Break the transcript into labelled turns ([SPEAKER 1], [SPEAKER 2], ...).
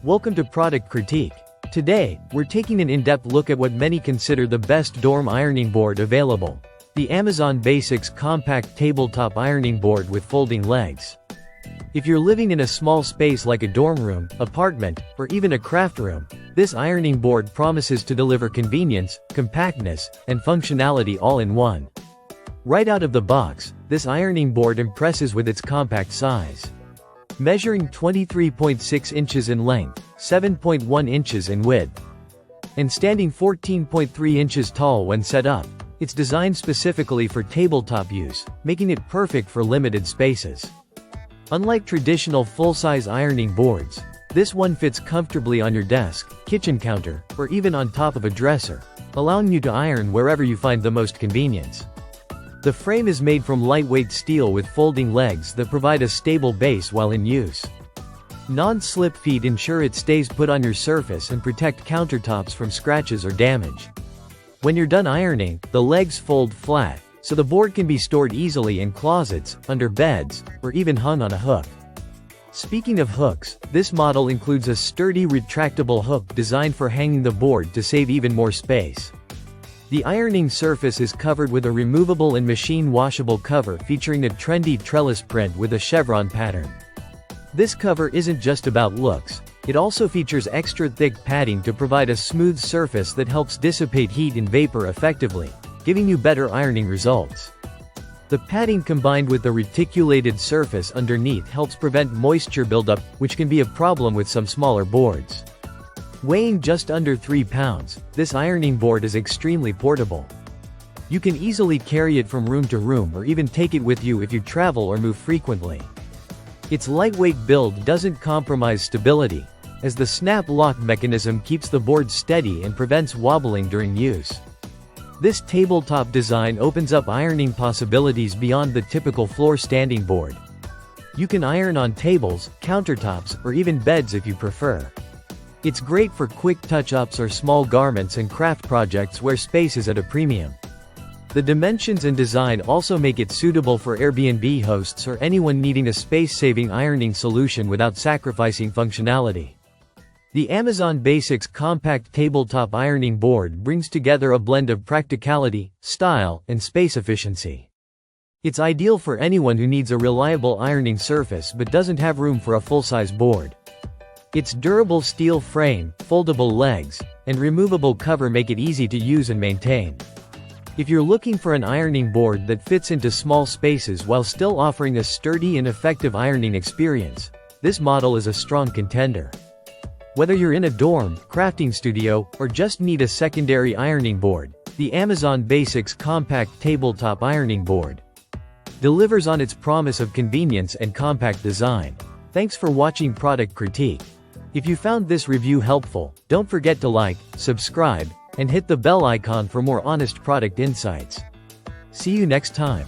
[SPEAKER 1] Welcome to Product Critique. Today, we're taking an in-depth look at what many consider the best dorm ironing board available. The Amazon Basics Compact Tabletop Ironing Board with Folding Legs. If you're living in a small space like a dorm room, apartment, or even a craft room, this ironing board promises to deliver convenience, compactness, and functionality all in one. Right out of the box, this ironing board impresses with its compact size. Measuring 23.6 inches in length, 7.1 inches in width, and standing 14.3 inches tall when set up, it's designed specifically for tabletop use, making it perfect for limited spaces. Unlike traditional full-size ironing boards, this one fits comfortably on your desk, kitchen counter, or even on top of a dresser, allowing you to iron wherever you find the most convenience. The frame is made from lightweight steel with folding legs that provide a stable base while in use. Non-slip feet ensure it stays put on your surface and protect countertops from scratches or damage. When you're done ironing, the legs fold flat, so the board can be stored easily in closets, under beds, or even hung on a hook. Speaking of hooks, this model includes a sturdy retractable hook designed for hanging the board to save even more space. The ironing surface is covered with a removable and machine-washable cover featuring a trendy trellis print with a chevron pattern. This cover isn't just about looks, it also features extra thick padding to provide a smooth surface that helps dissipate heat and vapor effectively, giving you better ironing results. The padding combined with the reticulated surface underneath helps prevent moisture buildup, which can be a problem with some smaller boards. Weighing just under 3 pounds, this ironing board is extremely portable. You can easily carry it from room to room or even take it with you if you travel or move frequently. Its lightweight build doesn't compromise stability, as the snap lock mechanism keeps the board steady and prevents wobbling during use. This tabletop design opens up ironing possibilities beyond the typical floor standing board. You can iron on tables, countertops, or even beds if you prefer. It's great for quick touch-ups or small garments and craft projects where space is at a premium. The dimensions and design also make it suitable for Airbnb hosts or anyone needing a space-saving ironing solution without sacrificing functionality. The Amazon Basics Compact Tabletop Ironing Board brings together a blend of practicality, style, and space efficiency. It's ideal for anyone who needs a reliable ironing surface but doesn't have room for a full-size board. Its durable steel frame, foldable legs, and removable cover make it easy to use and maintain. If you're looking for an ironing board that fits into small spaces while still offering a sturdy and effective ironing experience, this model is a strong contender. Whether you're in a dorm, crafting studio, or just need a secondary ironing board, the Amazon Basics Compact Tabletop Ironing Board delivers on its promise of convenience and compact design. Thanks for watching Product Critique. If you found this review helpful, don't forget to like, subscribe, and hit the bell icon for more honest product insights. See you next time.